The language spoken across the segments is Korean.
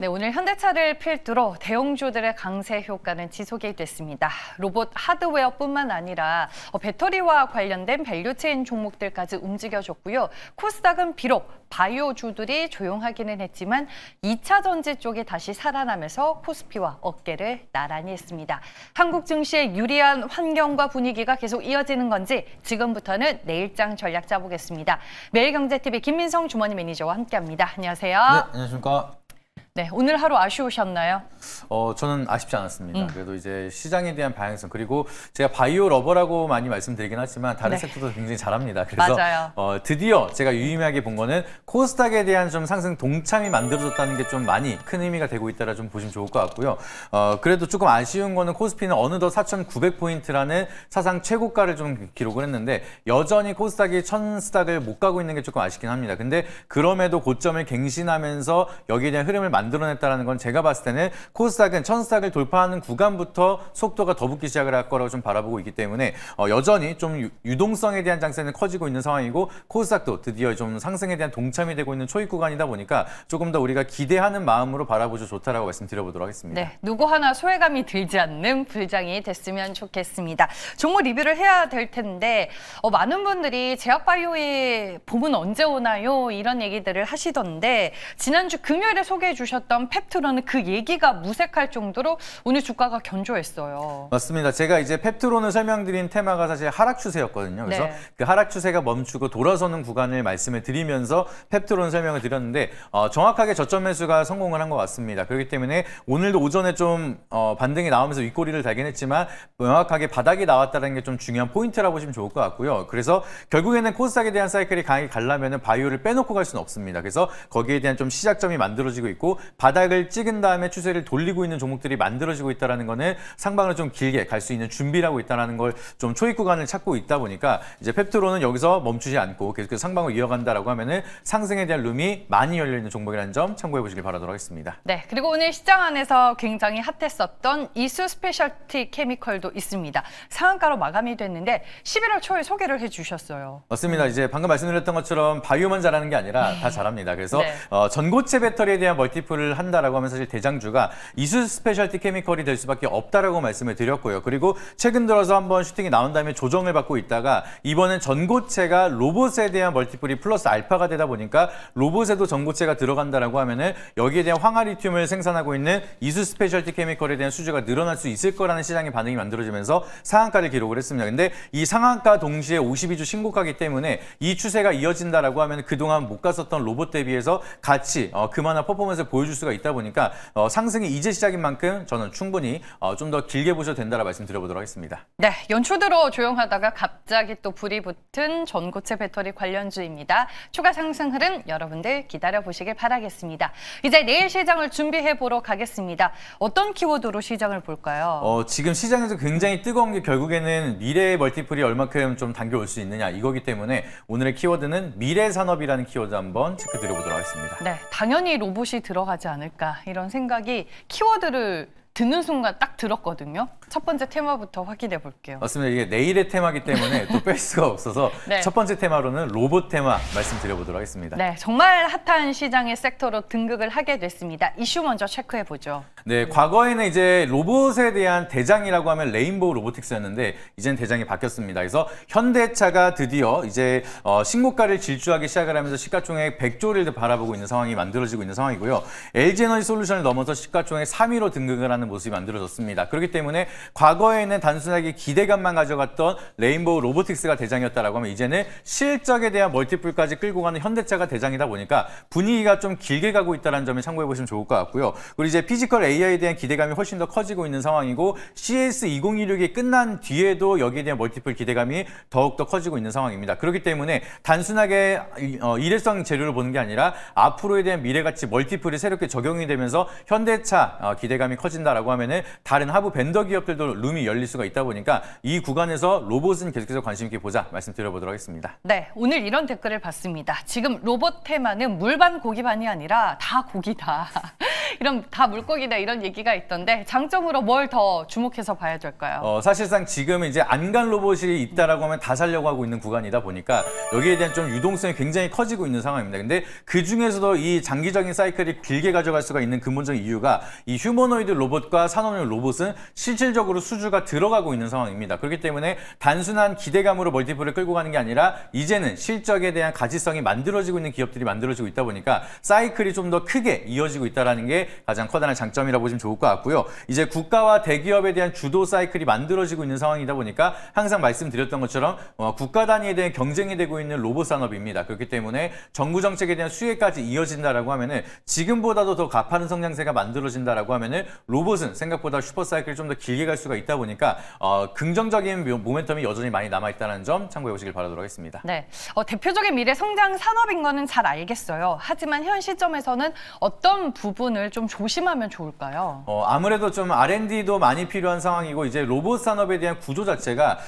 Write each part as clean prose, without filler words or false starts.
네, 오늘 현대차를 필두로 대형주들의 강세 효과는 지속이 됐습니다. 로봇 하드웨어뿐만 아니라 배터리와 관련된 밸류체인 종목들까지 움직여줬고요. 코스닥은 비록 바이오주들이 조용하기는 했지만 2차 전지 쪽이 다시 살아나면서 코스피와 어깨를 나란히 했습니다. 한국 증시의 유리한 환경과 분위기가 계속 이어지는 건지 지금부터는 내일장 전략 짜보겠습니다. 매일경제TV 김민성 주머니 매니저와 함께합니다. 안녕하세요. 네, 안녕하십니까. 네, 오늘 하루 아쉬우셨나요? 저는 아쉽지 않았습니다. 그래도 이제 시장에 대한 방향성, 그리고 제가 바이오 러버라고 많이 말씀드리긴 하지만 다른 섹터도 굉장히 잘합니다. 그래서 맞아요. 드디어 제가 유의미하게 본 거는 코스닥에 대한 좀 상승 동참이 만들어졌다는 게 좀 많이 큰 의미가 되고 있다라 좀 보시면 좋을 것 같고요. 그래도 조금 아쉬운 거는 코스피는 어느덧 4,900포인트라는 사상 최고가를 좀 기록을 했는데 여전히 코스닥이 1,000스닥을 못 가고 있는 게 조금 아쉽긴 합니다. 근데 그럼에도 고점을 갱신하면서 여기에 대한 흐름을 만들어냈다는 건 제가 봤을 때는 코스닥은 1,000스닥을 돌파하는 구간부터 속도가 더 붙기 시작을 할 거라고 좀 바라보고 있기 때문에 여전히 좀 유동성에 대한 장세는 커지고 있는 상황이고 코스닥도 드디어 좀 상승에 대한 동참이 되고 있는 초입 구간이다 보니까 조금 더 우리가 기대하는 마음으로 바라보죠 좋다라고 말씀드려보도록 하겠습니다. 네, 누구 하나 소외감이 들지 않는 불장이 됐으면 좋겠습니다. 종목 리뷰를 해야 될 텐데 많은 분들이 제약바이오의 봄은 언제 오나요? 이런 얘기들을 하시던데 지난주 금요일에 소개해 주셨던 펩트론은 그 얘기가 무색할 정도로 오늘 주가가 견조했어요. 맞습니다. 제가 이제 펩트론을 설명드린 테마가 사실 하락 추세였거든요. 그래서 네. 그 하락 추세가 멈추고 돌아서는 구간을 말씀을 드리면서 펩트론 설명을 드렸는데 정확하게 저점 매수가 성공을 한 것 같습니다. 그렇기 때문에 오늘도 오전에 좀 반등이 나오면서 윗꼬리를 달긴 했지만 명확하게 바닥이 나왔다는 게 좀 중요한 포인트라고 보시면 좋을 것 같고요. 그래서 결국에는 코스닥에 대한 사이클이 강하게 가려면 바이오를 빼놓고 갈 수는 없습니다. 그래서 거기에 대한 좀 시작점이 만들어지고 있고 바닥을 찍은 다음에 추세를 돌리고 있는 종목들이 만들어지고 있다는 거는 상방을 좀 길게 갈 수 있는 준비를 하고 있다는 걸 좀 초입 구간을 찾고 있다 보니까 이제 펩트론은 여기서 멈추지 않고 계속해서 상방을 이어간다라고 하면은 상승에 대한 룸이 많이 열려 있는 종목이라는 점 참고해 보시길 바라도록 하겠습니다. 네, 그리고 오늘 시장 안에서 굉장히 핫했었던 이수 스페셜티 케미컬도 있습니다. 상한가로 마감이 됐는데 11월 초에 소개를 해주셨어요. 맞습니다. 이제 방금 말씀드렸던 것처럼 바이오만 잘하는 게 아니라 다 잘합니다. 그래서 네. 전고체 배터리에 대한 멀티플을 한다라고 하면 사실 대장주가 이수 스페셜티 케미컬이 될 수밖에 없다라고 말씀을 드렸고요. 그리고 최근 들어서 한번 슈팅이 나온 다음에 조정을 받고 있다가 이번엔 전고체가 로봇에 대한 멀티플이 플러스 알파가 되다 보니까 로봇에도 전고체가 들어간다라고 하면은 여기에 대한 황화리튬을 생산하고 있는 이수 스페셜티 케미컬에 대한 수주가 늘어날 수 있을 거라는 시장의 반응이 만들어지면서 상한가를 기록을 했습니다. 근데 이 상한가 동시에 52주 신고가기 때문에 이 추세가 이어진다라고 하면 그동안 못 갔었던 로봇 대비해서 같이 그만한 퍼포먼스를 보여줄 수가 있다 보니까 상승이 이제 시작인 만큼 저는 충분히 좀 더 길게 보셔도 된다라 말씀드려보도록 하겠습니다. 네, 연초 들어 조용하다가 갑자기 또 불이 붙은 전고체 배터리 관련주입니다. 추가 상승 흐름 여러분들 기다려보시길 바라겠습니다. 이제 내일 시장을 준비해보러 가겠습니다. 어떤 키워드로 시장을 볼까요? 지금 시장에서 굉장히 뜨거운 게 결국에는 미래의 멀티플이 얼마큼 좀 당겨올 수 있느냐 이거기 때문에 오늘의 키워드는 미래산업이라는 키워드 한번 체크드려보도록 하겠습니다. 네, 당연히 로봇이 들어가지 않을까 이런 생각이 키워드를 듣는 순간 딱 들었거든요. 첫 번째 테마부터 확인해 볼게요. 맞습니다. 이게 내일의 테마이기 때문에 또 뺄 수가 없어서 네. 첫 번째 테마로는 로봇 테마 말씀드려보도록 하겠습니다. 네, 정말 핫한 시장의 섹터로 등극을 하게 됐습니다. 이슈 먼저 체크해 보죠. 네, 과거에는 이제 로봇에 대한 대장이라고 하면 레인보우 로보틱스였는데 이제는 대장이 바뀌었습니다. 그래서 현대차가 드디어 이제 신고가를 질주하기 시작을 하면서 시가총액 100조를 바라보고 있는 상황이 만들어지고 있는 상황이고요. LG에너지 솔루션을 넘어서 시가총액 3위로 등극을 하는 모습이 만들어졌습니다. 그렇기 때문에 과거에는 단순하게 기대감만 가져갔던 레인보우 로보틱스가 대장이었다라고 하면 이제는 실적에 대한 멀티플까지 끌고 가는 현대차가 대장이다 보니까 분위기가 좀 길게 가고 있다는 점을 참고해 보시면 좋을 것 같고요. 그리고 이제 피지컬 AI에 대한 기대감이 훨씬 더 커지고 있는 상황이고 CS2016이 끝난 뒤에도 여기에 대한 멀티플 기대감이 더욱더 커지고 있는 상황입니다. 그렇기 때문에 단순하게 일회성 재료를 보는 게 아니라 앞으로에 대한 미래가치 멀티플이 새롭게 적용이 되면서 현대차 기대감이 커진다라고 하면은 다른 하부 벤더 기업들도 룸이 열릴 수가 있다 보니까 이 구간에서 로봇은 계속해서 관심 있게 보자 말씀드려보도록 하겠습니다. 네, 오늘 이런 댓글을 봤습니다. 지금 로봇 테마는 물반 고기반이 아니라 다 고기다. 이런 다 물고기다 이런 얘기가 있던데 장점으로 뭘 더 주목해서 봐야 될까요? 사실상 지금 이제 안간 로봇이 있다라고 하면 다 살려고 하고 있는 구간이다 보니까 여기에 대한 좀 유동성이 굉장히 커지고 있는 상황입니다. 근데 그 중에서도 이 장기적인 사이클이 길게 가져갈 수가 있는 근본적인 이유가 이 휴머노이드 로봇과 산업용 로봇은 실질적으로 수주가 들어가고 있는 상황입니다. 그렇기 때문에 단순한 기대감으로 멀티플을 끌고 가는 게 아니라 이제는 실적에 대한 가치성이 만들어지고 있는 기업들이 만들어지고 있다 보니까 사이클이 좀 더 크게 이어지고 있다는 게 가장 커다란 장점이라고 보시면 좋을 것 같고요. 이제 국가와 대기업에 대한 주도 사이클이 만들어지고 있는 상황이다 보니까 항상 말씀드렸던 것처럼 국가 단위에 대한 경쟁이 되고 있는 로봇 산업입니다. 그렇기 때문에 정부 정책에 대한 수혜까지 이어진다라고 하면은 지금보다도 더 가파른 성장세가 만들어진다라고 하면은 로봇은 생각보다 슈퍼 사이클이 좀 더 길게 갈 수가 있다 보니까 긍정적인 모멘텀이 여전히 많이 남아 있다는 점 참고해 보시길 바라도록 하겠습니다. 네, 대표적인 미래 성장 산업인 거는 잘 알겠어요. 하지만 현 시점에서는 어떤 부분을 좀 조심하면 좋을까요? 아무래도 좀 R&D도 많이 필요한 상황이고 이제 로봇 산업에 대한 구조 자체가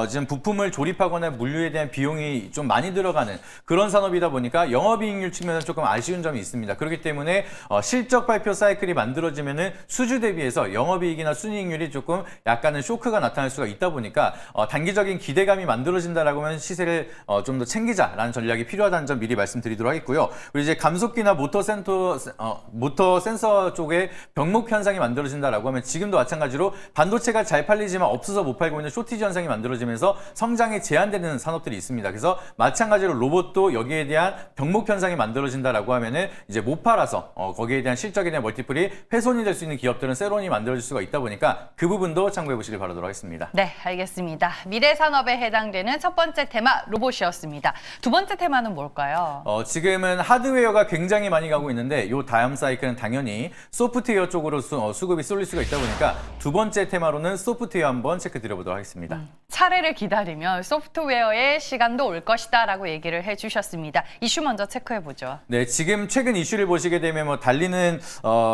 지금 부품을 조립하거나 물류에 대한 비용이 좀 많이 들어가는 그런 산업이다 보니까 영업이익률 측면에서 조금 아쉬운 점이 있습니다. 그렇기 때문에 실적 발표 사이클이 만들어지면은 수주 대비해서 영업이익이나 순이익률이 조금 약간은 쇼크가 나타날 수가 있다 보니까 단기적인 기대감이 만들어진다라고 하면 시세를 좀 더 챙기자라는 전략이 필요하다는 점 미리 말씀드리도록 하겠고요. 그리고 이제 감속기나 모터 센서 쪽에 병목 현상이 만들어진다라고 하면 지금도 마찬가지로 반도체가 잘 팔리지만 없어서 못 팔고 있는 쇼티지 현상이 만들어지면서 성장이 제한되는 산업들이 있습니다. 그래서 마찬가지로 로봇도 여기에 대한 병목 현상이 만들어진다라고 하면은 이제 못 팔아서 거기에 대한 실적에 대한 멀티플이 훼손이 될 수 있는 기업들은 새로운이 만들어질 수가 있다 보니까 그 부분도 참고해 보시길 바라도록 하겠습니다. 네, 알겠습니다. 미래 산업에 해당되는 첫 번째 테마 로봇이었습니다. 두 번째 테마는 뭘까요? 지금은 하드웨어가 굉장히 많이 가고 있는데 이 다음 사이클은 당연히 소프트웨어 쪽으로 수급이 쏠릴 수가 있다 보니까 두 번째 테마로는 소프트웨어 한번 체크 드려보도록 하겠습니다. 차례를 기다리면 소프트웨어의 시간도 올 것이다라고 얘기를 해주셨습니다. 이슈 먼저 체크해보죠. 네, 지금 최근 이슈를 보시게 되면 뭐 달리는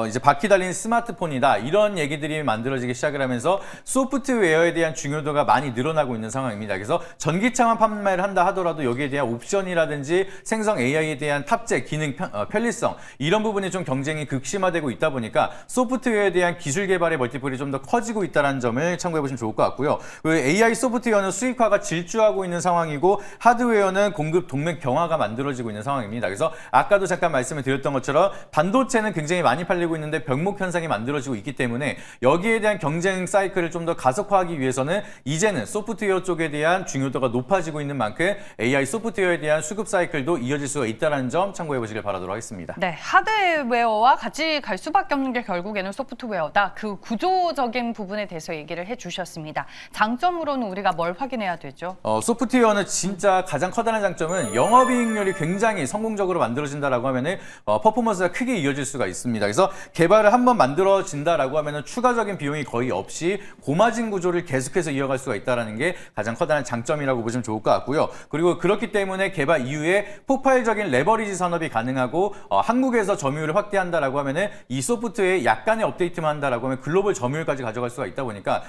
이제 바퀴 달린 스마트폰이다 이런 얘기들이 만들어지기 시작을 하면서 소프트웨어에 대한 중요도가 많이 늘어나고 있는 상황입니다. 그래서 전기차만 판매를 한다 하더라도 여기에 대한 옵션이라든지 생성 AI에 대한 탑재, 기능, 편리성 이런 부분이 좀 경쟁이 극심화되고 있다 보니까 소프트웨어에 대한 기술 개발의 멀티플이 좀 더 커지고 있다는 점을 참고해 보시면 좋을 것 같고요. 그리고 AI 소프트웨어는 수익화가 질주하고 있는 상황이고 하드웨어는 공급 동맥 경화가 만들어지고 있는 상황입니다. 그래서 아까도 잠깐 말씀을 드렸던 것처럼 반도체는 굉장히 많이 팔리고 있는데 병목 현상이 만들어지고 있기 때문에 여기에 대한 경쟁 사이클을 좀 더 가속화하기 위해서는 이제는 소프트웨어 쪽에 대한 중요도가 높아지고 있는 만큼 AI 소프트웨어에 대한 수급 사이클도 이어질 수가 있다는 점 참고해 보시길 바라도록 하겠습니다. 네, 하드웨어와 같이 갈 수밖에 없는 게 결국에는 소프트웨어다. 그 구조적인 부분에 대해서 얘기를 해주셨습니다. 장점으로는 우리가 뭘 확인해야 되죠? 소프트웨어는 진짜 가장 커다란 장점은 영업이익률이 굉장히 성공적으로 만들어진다라고 하면은 퍼포먼스가 크게 이어질 수가 있습니다. 그래서 개발을 한번 만들어진다라고 하면은 추가적인 비용이 거의 없이 고마진 구조를 계속해서 이어갈 수가 있다는 게 가장 커다란 장점이라고 보시면 좋을 것 같고요. 그리고 그렇기 때문에 개발 이후에 폭발적인 레버리지 산업이 가능하고 한국에서 점유율을 확대한다라고 하면은 이 소프트웨어에 약간의 업데이트만 한다라고 하면 글로벌 점유율까지 가져갈 수가 있다 보니까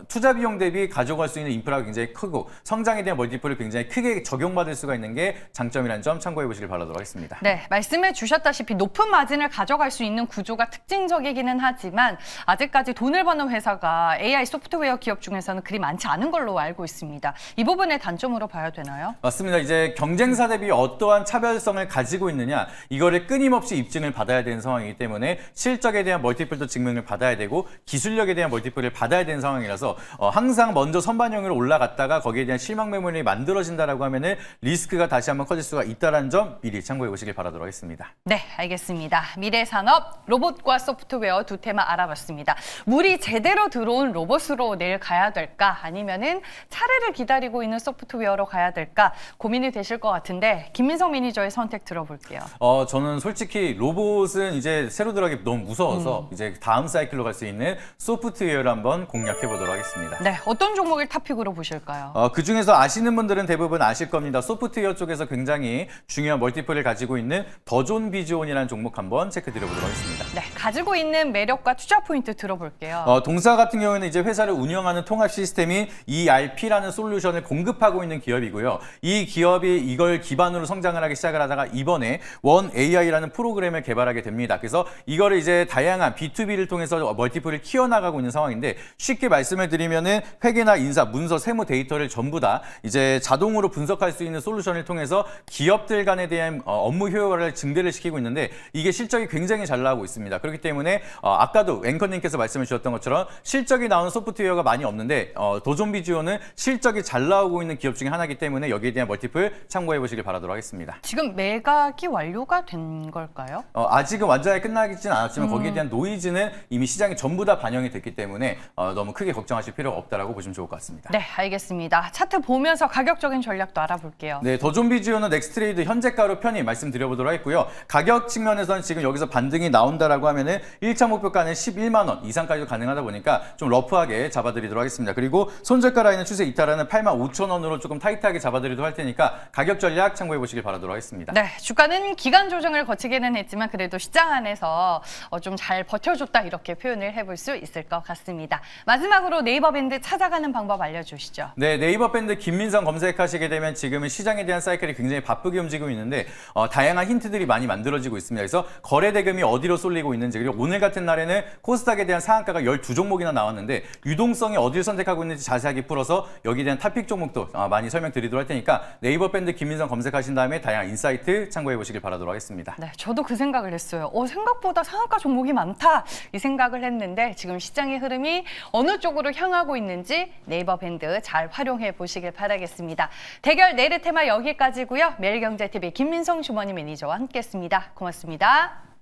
투자 비용 대비 가져갈 수 있는 인프라가 굉장히 크고 성장에 대한 멀티플을 굉장히 크게 적용받을 수가 있는 게 장점이라는 점 참고해 보시길 바라도록 하겠습니다. 네, 말씀해 주셨다시피 높은 마진을 가져갈 수 있는 구조가 특징적이기는 하지만 아직까지 돈을 버는 회사가 AI 소프트웨어 기업 중에서는 그리 많지 않은 걸로 알고 있습니다. 이 부분의 단점으로 봐야 되나요? 맞습니다. 이제 경쟁사 대비 어떠한 차별성을 가지고 있느냐 이거를 끊임없이 입증을 받아야 되는 상황이기 때문에 실적에 대한 멀티플도 증명을 받아야 되고 기술력에 대한 멀티플을 받아야 되는 상황이라서 항상 먼저 선반영으로 올라갔다가 거기에 대한 실망 매물이 만들어진다라고 하면은 리스크가 다시 한번 커질 수가 있다는 점 미리 참고해 보시길 바라도록 하겠습니다. 네, 알겠습니다. 미래 산업, 로봇과 소프트웨어 두 테마 알아봤습니다. 물이 제대로 들어온 로봇으로 내일 가야 될까? 아니면은 차례를 기다리고 있는 소프트웨어로 가야 될까? 고민이 되실 것 같은데 김민성 매니저의 선택 들어볼게요. 저는 솔직히 로봇은 이제 새로 들어가기 너무 무서워서 이제 다음 사이클로 갈 수 있는 소프트웨어를 한번 공략해 보도록 하겠습니다. 네, 어떤 종목을 탑픽으로 보실까요? 그 중에서 아시는 분들은 대부분 아실 겁니다. 소프트웨어 쪽에서 굉장히 중요한 멀티플을 가지고 있는 더존 비즈온이라는 종목 한번 체크 드려보도록 하겠습니다. 네, 가지고 있는 매력과 투자 포인트 들어볼게요. 동사 같은 경우에는 이제 회사를 운영하는 통합 시스템인 ERP라는 솔루션을 공급하고 있는 기업이고요. 이 기업이 이걸 기반으로 성장을 하기 시작을 하다가 이번에 원 AI라는 프로그램을 개발하게 됩니다. 그래서 그래서 이거를 이제 다양한 B2B를 통해서 멀티플을 키워나가고 있는 상황인데 쉽게 말씀을 드리면은 회계나 인사, 문서, 세무 데이터를 전부 다 이제 자동으로 분석할 수 있는 솔루션을 통해서 기업들 간에 대한 업무 효율화를 증대를 시키고 있는데 이게 실적이 굉장히 잘 나오고 있습니다. 그렇기 때문에 아까도 앵커님께서 말씀해 주셨던 것처럼 실적이 나오는 소프트웨어가 많이 없는데 도존비주어는 실적이 잘 나오고 있는 기업 중에 하나이기 때문에 여기에 대한 멀티플 참고해 보시길 바라도록 하겠습니다. 지금 매각이 완료가 된 걸까요? 아직은 완전히 끝나지는 않았지만 거기에 대한 노이즈는 이미 시장에 전부 다 반영이 됐기 때문에 너무 크게 걱정하실 필요가 없다라고 보시면 좋을 것 같습니다. 네, 알겠습니다. 차트 보면서 가격적인 전략도 알아볼게요. 네, 더존비주어는 넥스트레이드 현재가로 편히 말씀드려보도록 하겠고요. 가격 측면에서는 지금 여기서 반등이 나온다라고 하면은 1차 목표가는 11만 원 이상까지도 가능하다 보니까 좀 러프하게 잡아드리도록 하겠습니다. 그리고 손절가 라인은 추세 이탈하는 8만 5천 원으로 조금 타이트하게 잡아드리도록 할 테니까 가격 전략 참고해 보시길 바라도록 하겠습니다. 네, 주가는 기간 조정을 거치기는 했지만 그래도 시장 안에서 좀 잘 버텨줬다 이렇게 표현을 해볼 수 있을 것 같습니다. 마지막으로 네이버 밴드 찾아가는 방법 알려주시죠. 네, 네이버 밴드 김민성 검색하시게 되면 지금은 시장에 대한 사이클이 굉장히 바쁘게 움직이고 있는데 다양한 힌트들이 많이 만들어지고 있습니다. 그래서 거래 대금이 어디로 쏠리고 있는지 그리고 오늘 같은 날에는 코스닥에 대한 상한가가 12종목이나 나왔는데 유동성이 어디를 선택하고 있는지 자세하게 풀어서 여기에 대한 탑픽 종목도 많이 설명드리도록 할 테니까 네이버 밴드 김민성 검색하신 다음에 다양한 인사이트 참고해 보시길 바라도록 하겠습니다. 네, 저도 그 생각을 했어요. 생각보다 상한가 종목이 많다 이 생각을 했는데 지금 시장의 흐름이 어느 쪽으로 향하고 있는지 네이버 밴드 잘 활용해 보시길 바라겠습니다. 대결 내일 테마 여기까지고요. 매일경제TV 김민성 주머니 매니저와 함께했습니다. 고맙습니다.